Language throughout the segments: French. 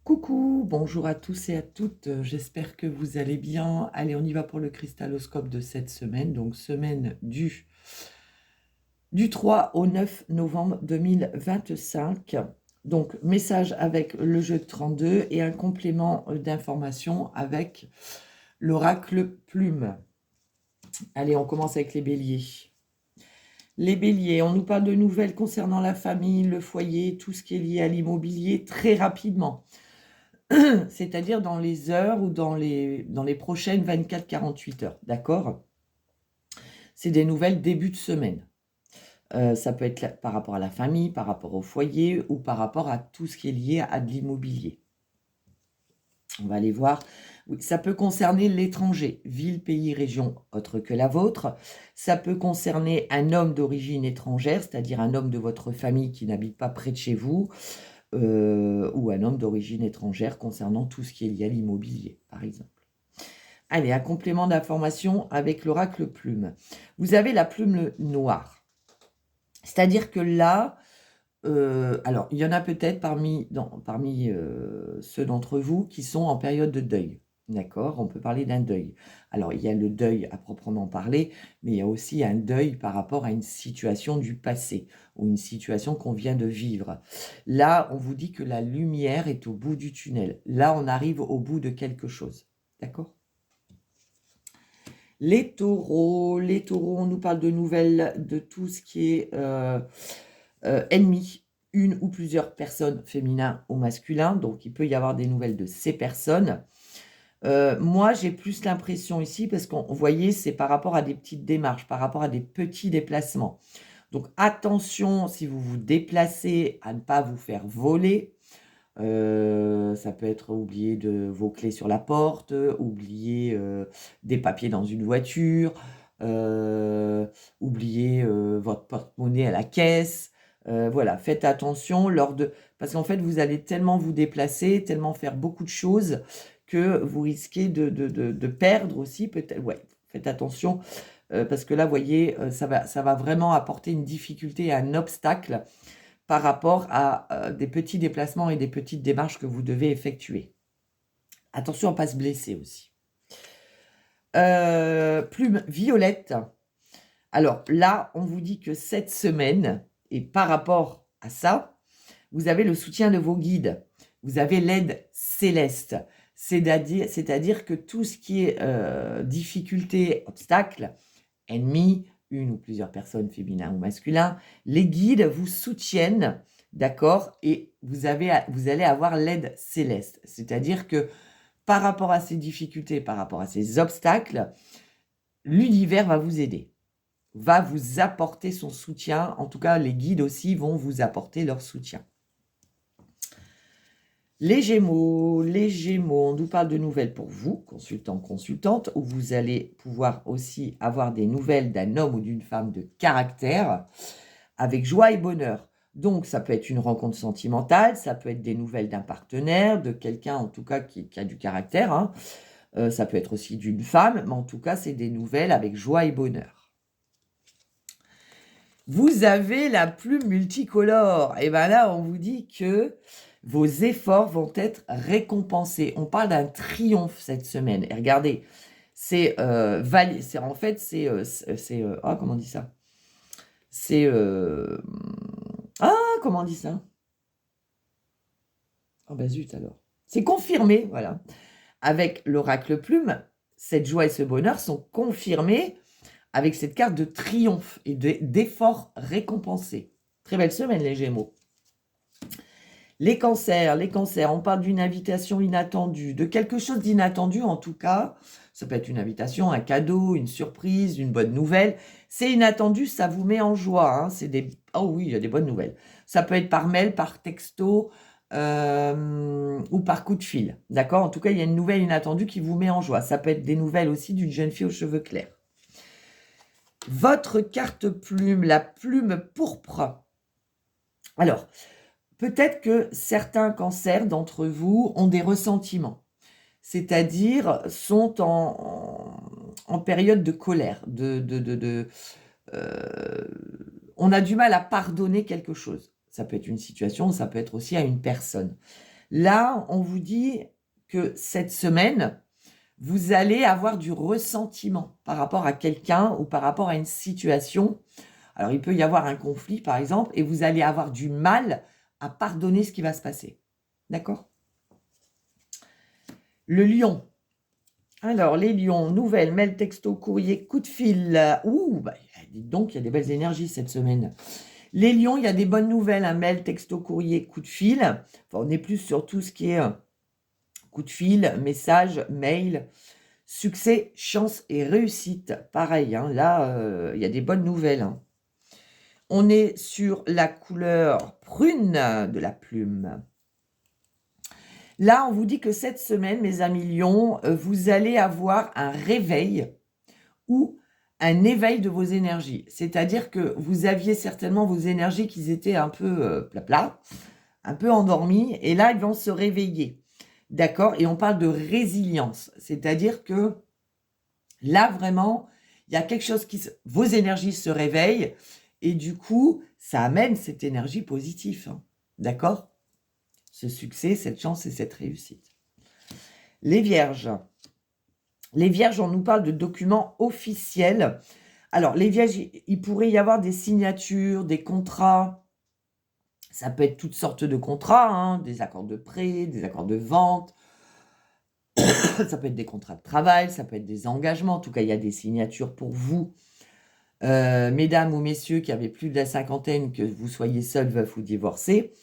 Coucou, bonjour à tous et à toutes, j'espère que vous allez bien. Allez, on y va pour le cristaloscope de cette semaine, donc semaine du 3 au 9 novembre 2025. Donc, message avec le jeu de 32 et un complément d'information avec l'oracle plume. Allez, on commence avec les béliers. Les béliers, on nous parle de nouvelles concernant la famille, le foyer, tout ce qui est lié à l'immobilier très rapidement. C'est-à-dire dans les heures ou dans les prochaines 24-48 heures, d'accord? C'est des nouvelles début de semaine. Ça peut être par rapport à la famille, par rapport au foyer ou par rapport à tout ce qui est lié à de l'immobilier. On va aller voir. Oui, ça peut concerner l'étranger, ville, pays, région autre que la vôtre. Ça peut concerner un homme d'origine étrangère, c'est-à-dire un homme de votre famille qui n'habite pas près de chez vous. Ou un homme d'origine étrangère concernant tout ce qui est lié à l'immobilier, par exemple. Allez, un complément d'information avec l'oracle plume. Vous avez la plume noire. C'est-à-dire que là, alors, il y en a peut-être parmi ceux d'entre vous qui sont en période de deuil. D'accord? On peut parler d'un deuil. Alors, il y a le deuil à proprement parler, mais il y a aussi un deuil par rapport à une situation du passé ou une situation qu'on vient de vivre. Là, on vous dit que la lumière est au bout du tunnel. Là, on arrive au bout de quelque chose. D'accord? Les taureaux, on nous parle de nouvelles de tout ce qui est ennemi, une ou plusieurs personnes, féminin ou masculin, donc il peut y avoir des nouvelles de ces personnes. Moi, j'ai plus l'impression ici, parce qu'on voyez, c'est par rapport à des petites démarches, par rapport à des petits déplacements. Donc attention, si vous vous déplacez, à ne pas vous faire voler. Ça peut être oublier vos clés sur la porte, oublier des papiers dans une voiture, oublier votre porte-monnaie à la caisse. Voilà, faites attention parce qu'en fait, vous allez tellement vous déplacer, tellement faire beaucoup de choses que vous risquez de perdre aussi, peut-être. Ouais, faites attention parce que là, vous voyez, ça va vraiment apporter une difficulté et un obstacle par rapport à des petits déplacements et des petites démarches que vous devez effectuer. Attention à ne pas se blesser aussi. Plume violette. Alors là, on vous dit que cette semaine, et par rapport à ça, vous avez le soutien de vos guides. Vous avez l'aide céleste. C'est-à-dire que tout ce qui est difficulté, obstacle, ennemi, une ou plusieurs personnes, féminin ou masculin, les guides vous soutiennent, d'accord? Et vous allez avoir l'aide céleste. C'est-à-dire que par rapport à ces difficultés, par rapport à ces obstacles, l'univers va vous aider, va vous apporter son soutien. En tout cas, les guides aussi vont vous apporter leur soutien. Les Gémeaux, on nous parle de nouvelles pour vous, consultants, consultantes, où vous allez pouvoir aussi avoir des nouvelles d'un homme ou d'une femme de caractère, avec joie et bonheur. Donc, ça peut être une rencontre sentimentale, ça peut être des nouvelles d'un partenaire, de quelqu'un en tout cas qui a du caractère, hein. Ça peut être aussi d'une femme, mais en tout cas, c'est des nouvelles avec joie et bonheur. Vous avez la plume multicolore. Et bien là, on vous dit que vos efforts vont être récompensés. On parle d'un triomphe cette semaine. Et regardez, en fait, ah, comment on dit ça? Comment on dit ça? Oh ben zut alors. C'est confirmé, voilà. Avec l'oracle plume, cette joie et ce bonheur sont confirmés avec cette carte de triomphe et d'efforts récompensés. Très belle semaine, les Gémeaux. Les cancers, on parle d'une invitation inattendue, de quelque chose d'inattendu en tout cas. Ça peut être une invitation, un cadeau, une surprise, une bonne nouvelle. C'est inattendu, ça vous met en joie, hein. Oh oui, il y a des bonnes nouvelles. Ça peut être par mail, par texto ou par coup de fil. D'accord? En tout cas, il y a une nouvelle inattendue qui vous met en joie. Ça peut être des nouvelles aussi d'une jeune fille aux cheveux clairs. Votre carte plume, la plume pourpre. Alors, peut-être que certains cancers d'entre vous ont des ressentiments, c'est-à-dire sont en période de colère, on a du mal à pardonner quelque chose. Ça peut être une situation, ça peut être aussi à une personne. Là, on vous dit que cette semaine, vous allez avoir du ressentiment par rapport à quelqu'un ou par rapport à une situation. Alors, il peut y avoir un conflit, par exemple, et vous allez avoir du mal à pardonner ce qui va se passer. D'accord? Le lion. Alors, les lions, nouvelles, mail, texto, courrier, coup de fil. Ouh, bah, dites donc, il y a des belles énergies cette semaine. Les lions, il y a des bonnes nouvelles, un mail, texto, courrier, coup de fil. Enfin, on est plus sur tout ce qui est coup de fil, message, mail, succès, chance et réussite. Pareil, hein, là, il y a des bonnes nouvelles. Hein. On est sur la couleur prune de la plume. Là, on vous dit que cette semaine, mes amis lions, vous allez avoir un réveil ou un éveil de vos énergies. C'est-à-dire que vous aviez certainement vos énergies qui étaient un peu plat, un peu endormies, et là, ils vont se réveiller. D'accord? Et on parle de résilience. C'est-à-dire que là, vraiment, il y a quelque chose vos énergies se réveillent, et du coup, ça amène cette énergie positive. Hein. D'accord? Ce succès, cette chance et cette réussite. Les vierges. Les vierges, on nous parle de documents officiels. Alors, les vierges, il pourrait y avoir des signatures, des contrats. Ça peut être toutes sortes de contrats, hein, des accords de prêt, des accords de vente. Ça peut être des contrats de travail, ça peut être des engagements. En tout cas, il y a des signatures pour vous, mesdames ou messieurs qui avez plus de la cinquantaine, que vous soyez seul, veuf ou divorcé,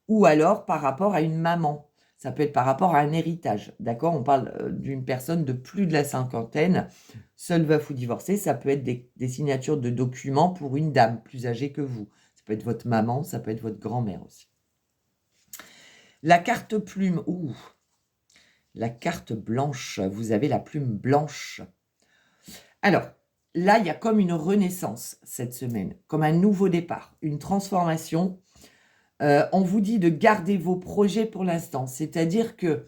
ou alors par rapport à une maman. Ça peut être par rapport à un héritage, d'accord? On parle d'une personne de plus de la cinquantaine, seul, veuf ou divorcé. Ça peut être des signatures de documents pour une dame plus âgée que vous. Ça peut être votre maman, ça peut être votre grand-mère aussi. La carte plume, ouh, la carte blanche, vous avez la plume blanche. Alors, là, il y a comme une renaissance cette semaine, comme un nouveau départ, une transformation. On vous dit de garder vos projets pour l'instant, c'est-à-dire que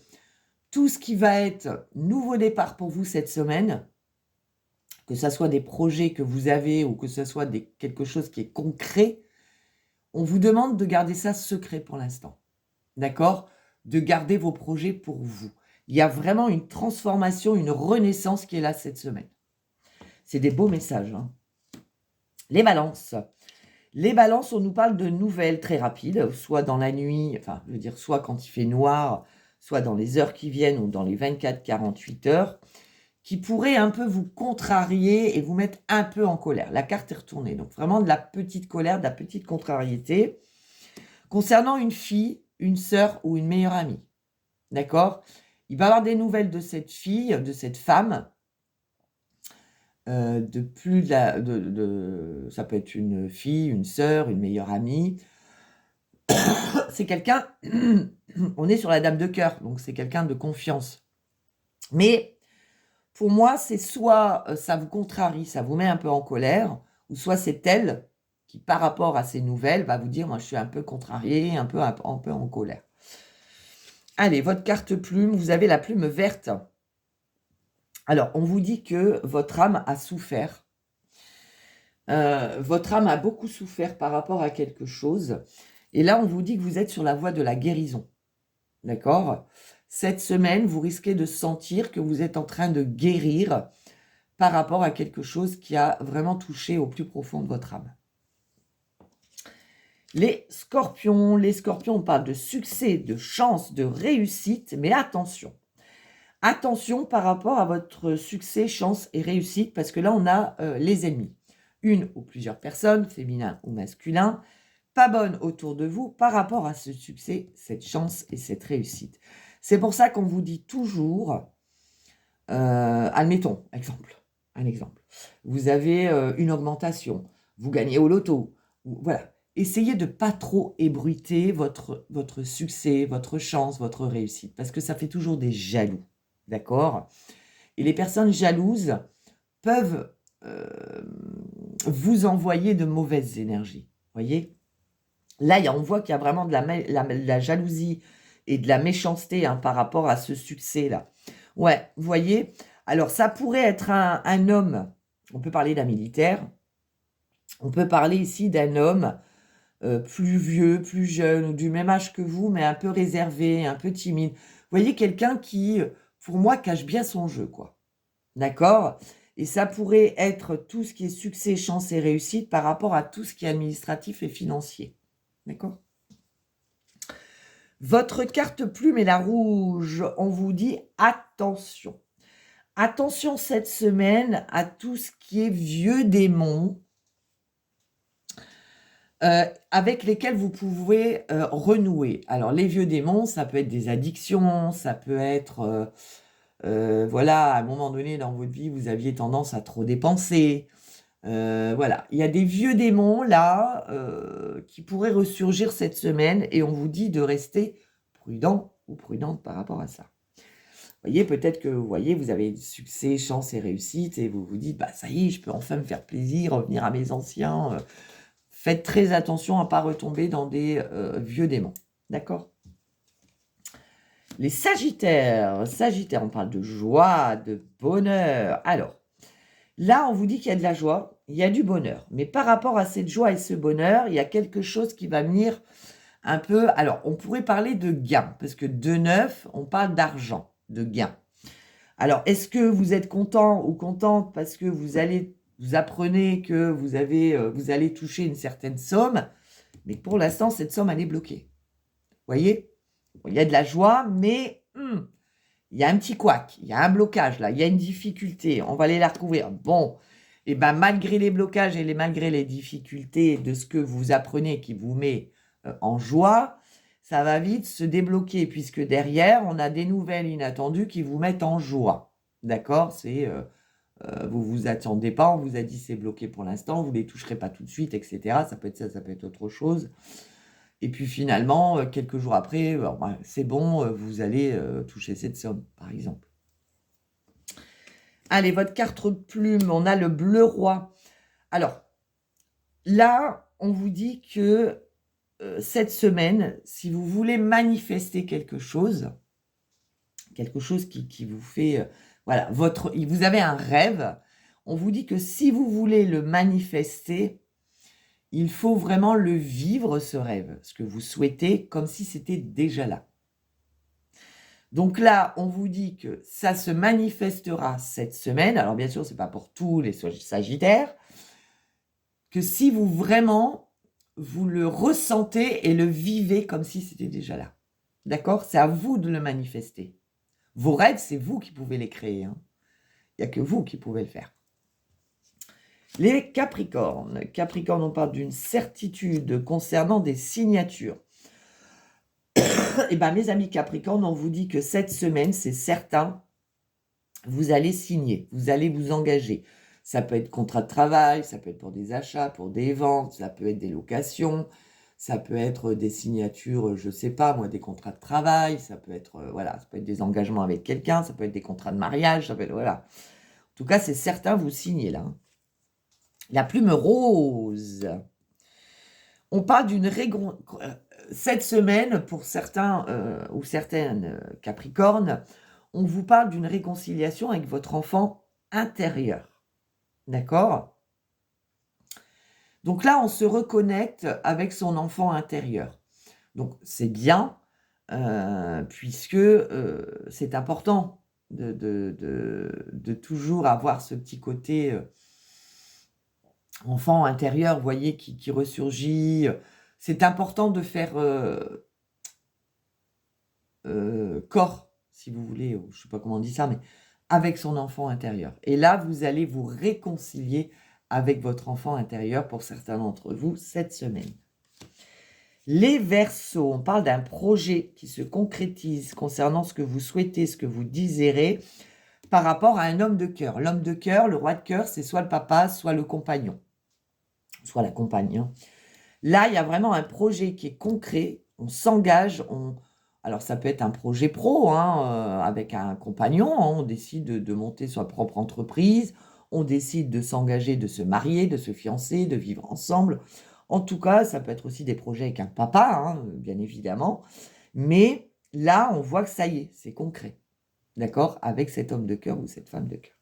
tout ce qui va être nouveau départ pour vous cette semaine, que ce soit des projets que vous avez ou que ce soit quelque chose qui est concret, on vous demande de garder ça secret pour l'instant. D'accord? De garder vos projets pour vous. Il y a vraiment une transformation, une renaissance qui est là cette semaine. C'est des beaux messages. Hein. Les balances. Les balances, on nous parle de nouvelles très rapides, soit dans la nuit, enfin, je veux dire, soit quand il fait noir, soit dans les heures qui viennent ou dans les 24-48 heures, qui pourraient un peu vous contrarier et vous mettre un peu en colère. La carte est retournée, donc vraiment de la petite colère, de la petite contrariété. Concernant une fille, une sœur ou une meilleure amie, d'accord? Il va y avoir des nouvelles de cette fille, de cette femme, ça peut être une fille, une sœur, une meilleure amie. C'est quelqu'un, on est sur la dame de cœur, donc c'est quelqu'un de confiance. Mais pour moi, c'est soit ça vous contrarie, ça vous met un peu en colère, ou soit c'est elle qui, par rapport à ces nouvelles, va vous dire, moi je suis un peu contrariée, un peu en colère. Allez, votre carte plume, vous avez la plume verte. Alors, on vous dit que votre âme a souffert. Votre âme a beaucoup souffert par rapport à quelque chose. Et là, on vous dit que vous êtes sur la voie de la guérison. D'accord? Cette semaine, vous risquez de sentir que vous êtes en train de guérir par rapport à quelque chose qui a vraiment touché au plus profond de votre âme. Les scorpions, on parle de succès, de chance, de réussite, mais attention. Attention par rapport à votre succès, chance et réussite, parce que là, on a les ennemis. Une ou plusieurs personnes, féminin ou masculin, pas bonnes autour de vous par rapport à ce succès, cette chance et cette réussite. C'est pour ça qu'on vous dit toujours, admettons, un exemple. Vous avez une augmentation, vous gagnez au loto, voilà. Essayez de ne pas trop ébruiter votre succès, votre chance, votre réussite, parce que ça fait toujours des jaloux, d'accord? Et les personnes jalouses peuvent vous envoyer de mauvaises énergies, voyez? Là, on voit qu'il y a vraiment de la jalousie et de la méchanceté hein, par rapport à ce succès-là. Ouais, vous voyez? Alors, ça pourrait être un homme, on peut parler d'un militaire, on peut parler ici d'un homme plus vieux, plus jeune, ou du même âge que vous, mais un peu réservé, un peu timide. Vous voyez, quelqu'un qui, pour moi, cache bien son jeu, quoi. D'accord? Et ça pourrait être tout ce qui est succès, chance et réussite par rapport à tout ce qui est administratif et financier. D'accord? Votre carte plume est la rouge. On vous dit attention. Attention cette semaine à tout ce qui est vieux démons avec lesquels vous pouvez renouer. Alors, les vieux démons, ça peut être des addictions, ça peut être... voilà, à un moment donné dans votre vie, vous aviez tendance à trop dépenser. Voilà, il y a des vieux démons là qui pourraient ressurgir cette semaine et on vous dit de rester prudent ou prudente par rapport à ça. Vous voyez, peut-être que vous avez succès, chance et réussite et vous vous dites, bah ça y est, je peux enfin me faire plaisir, revenir à mes anciens. Faites très attention à ne pas retomber dans des vieux démons. D'accord? Les Sagittaires. Sagittaires, on parle de joie, de bonheur. Alors, là, on vous dit qu'il y a de la joie, il y a du bonheur. Mais par rapport à cette joie et ce bonheur, il y a quelque chose qui va venir un peu... Alors, on pourrait parler de gain, parce que de neuf, on parle d'argent, de gain. Alors, est-ce que vous êtes content ou contente parce que vous apprenez que vous allez toucher une certaine somme, mais pour l'instant, cette somme, elle est bloquée. Vous voyez? Il y a de la joie, mais il y a un petit couac, il y a un blocage là, il y a une difficulté, on va aller la recouvrir. Bon, et ben malgré les blocages et malgré les difficultés de ce que vous apprenez qui vous met en joie, ça va vite se débloquer puisque derrière, on a des nouvelles inattendues qui vous mettent en joie. D'accord? C'est vous vous attendez pas, on vous a dit c'est bloqué pour l'instant, vous les toucherez pas tout de suite, etc. Ça peut être ça, ça peut être autre chose. Et puis finalement, quelques jours après, c'est bon, vous allez toucher cette somme, par exemple. Allez, votre carte plume, on a le bleu roi. Alors, là, on vous dit que cette semaine, si vous voulez manifester quelque chose qui vous fait... voilà, vous avez un rêve, on vous dit que si vous voulez le manifester, il faut vraiment le vivre, ce rêve, ce que vous souhaitez, comme si c'était déjà là. Donc là, on vous dit que ça se manifestera cette semaine. Alors bien sûr, ce n'est pas pour tous les Sagittaires. Que si vous vraiment, vous le ressentez et le vivez comme si c'était déjà là. D'accord? C'est à vous de le manifester. Vos rêves, c'est vous qui pouvez les créer. Hein. Il n'y a que vous qui pouvez le faire. Les Capricornes. Capricorne, on parle d'une certitude concernant des signatures. Eh bien, mes amis Capricorne, on vous dit que cette semaine, c'est certain, vous allez signer, vous allez vous engager. Ça peut être contrat de travail, ça peut être pour des achats, pour des ventes, ça peut être des locations, ça peut être des signatures, je ne sais pas moi, des contrats de travail, ça peut être, voilà, ça peut être des engagements avec quelqu'un, ça peut être des contrats de mariage, ça peut être, voilà. En tout cas, c'est certain, vous signez là. La plume rose. On parle d'une cette semaine, pour certains ou certaines Capricornes, on vous parle d'une réconciliation avec votre enfant intérieur. D'accord? Donc là, on se reconnecte avec son enfant intérieur. Donc c'est bien, puisque c'est important de toujours avoir ce petit côté enfant intérieur, vous voyez, qui ressurgit. C'est important de faire corps, si vous voulez, je ne sais pas comment on dit ça, mais avec son enfant intérieur. Et là, vous allez vous réconcilier avec votre enfant intérieur pour certains d'entre vous cette semaine. Les Verseaux, on parle d'un projet qui se concrétise concernant ce que vous souhaitez, ce que vous désirez, par rapport à un homme de cœur. L'homme de cœur, le roi de cœur, c'est soit le papa, soit le compagnon, soit la compagne. Hein. Là, il y a vraiment un projet qui est concret, on s'engage, alors ça peut être un projet pro, hein, avec un compagnon, hein, on décide de monter sa propre entreprise, on décide de s'engager, de se marier, de se fiancer, de vivre ensemble. En tout cas, ça peut être aussi des projets avec un papa, hein, bien évidemment. Mais là, on voit que ça y est, c'est concret. D'accord? Avec cet homme de cœur ou cette femme de cœur.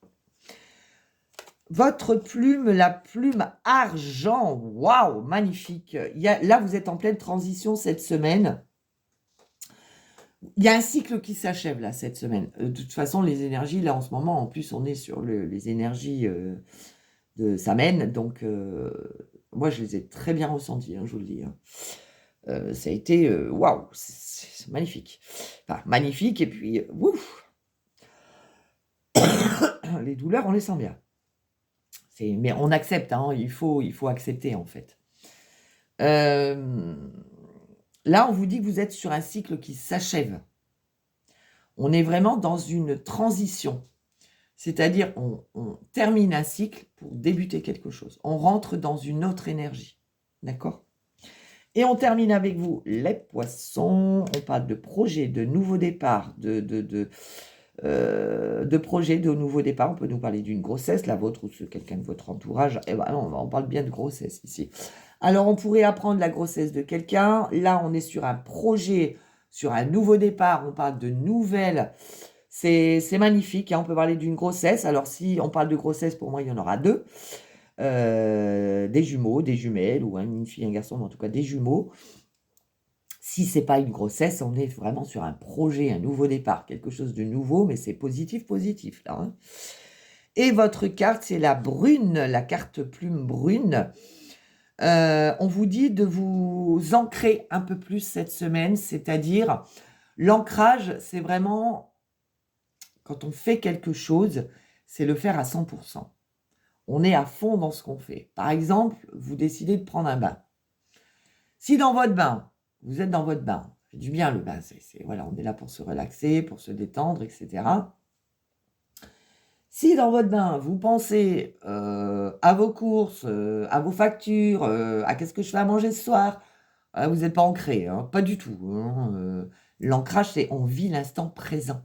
Votre plume, la plume argent, waouh, magnifique. Là, vous êtes en pleine transition cette semaine. Il y a un cycle qui s'achève là cette semaine. De toute façon, les énergies, là en ce moment, en plus, on est sur les énergies de Samen. Donc, moi, je les ai très bien ressenties, hein, je vous le dis. Hein. Ça a été, waouh, c'est magnifique. Enfin, magnifique, et puis, ouf, les douleurs, on les sent bien. Mais on accepte, hein, il faut accepter en fait. Là, on vous dit que vous êtes sur un cycle qui s'achève. On est vraiment dans une transition. C'est-à-dire, on termine un cycle pour débuter quelque chose. On rentre dans une autre énergie. D'accord ? Et on termine avec vous, les poissons. On parle de projets, de nouveaux départs, de projets de nouveaux départs. On peut nous parler d'une grossesse, la vôtre ou quelqu'un de votre entourage. Eh ben non, on parle bien de grossesse ici. Alors, on pourrait apprendre la grossesse de quelqu'un. Là, on est sur un projet, sur un nouveau départ. On parle de nouvelles. C'est magnifique. Hein. On peut parler d'une grossesse. Alors, si on parle de grossesse, pour moi, il y en aura deux. Des jumeaux, des jumelles, ou une fille, un garçon, mais en tout cas des jumeaux. Si c'est pas une grossesse, on est vraiment sur un projet, un nouveau départ, quelque chose de nouveau, mais c'est positif, positif là. Hein. Et votre carte, c'est la brune, la carte plume brune. On vous dit de vous ancrer un peu plus cette semaine, c'est-à-dire l'ancrage, c'est vraiment, quand on fait quelque chose, c'est le faire à 100%. On est à fond dans ce qu'on fait. Par exemple, vous décidez de prendre un bain. Si dans votre bain, vous êtes dans votre bain, ça fait du bien le bain, voilà, on est là pour se relaxer, pour se détendre, etc. Si dans votre bain, vous pensez à vos courses, à vos factures, à qu'est-ce que je fais à manger ce soir, vous n'êtes pas ancré, hein, pas du tout. Hein, l'ancrage, c'est on vit l'instant présent.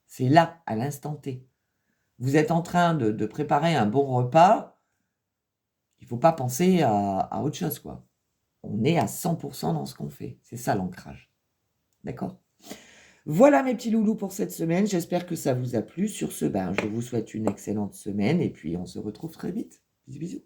C'est là, à l'instant T. Vous êtes en train de préparer un bon repas, il ne faut pas penser à autre chose, quoi. On est à 100% dans ce qu'on fait. C'est ça l'ancrage. D'accord ? Voilà mes petits loulous pour cette semaine. J'espère que ça vous a plu. Sur ce, je vous souhaite une excellente semaine et puis on se retrouve très vite. Bisous, bisous.